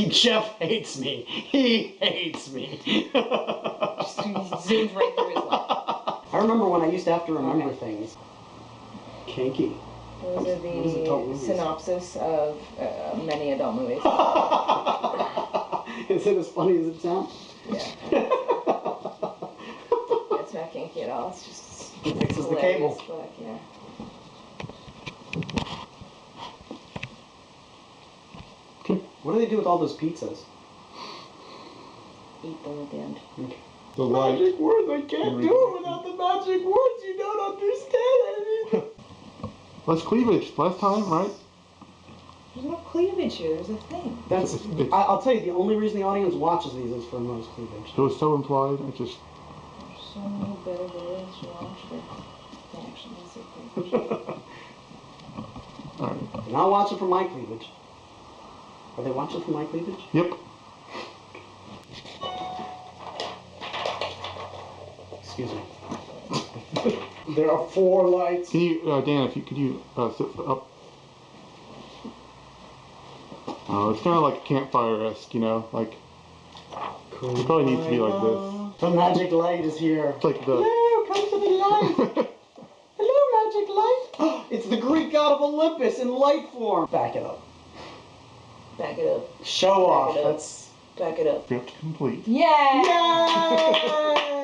Jeff hates me. He hates me. Just zooms right through his life. I remember when I used to have to remember things. Kinky. Those are the synopsis of many adult movies. Is it as funny as it sounds? Yeah. It's not kinky at all. It's just it fixes the cable. But, yeah. What do they do with all those pizzas? Eat them at the end. Okay. The light. Magic words. I can't do it without the magic words. You don't understand. Less cleavage. Last time, right? There's no cleavage here. There's a thing. That's. I'll tell you, the only reason the audience watches these is for most cleavage. It was so implied. It just. There's so many better videos to watch that actually say cleavage. Alright. They're not watching for my cleavage. Are they watching for my cleavage? Yep. Excuse me. There are 4 lights. Can you, Dan, could you sit up? Oh, it's kind of like campfire-esque, you know, like. It probably needs to be like this. The magic light is here. It's like the. Hello, come to the light. Hello, magic light. It's the Greek god of Olympus in light form. Back it up. Back it up. Show off. Back it up. That's. Back it up. Script complete. Yeah! Yay!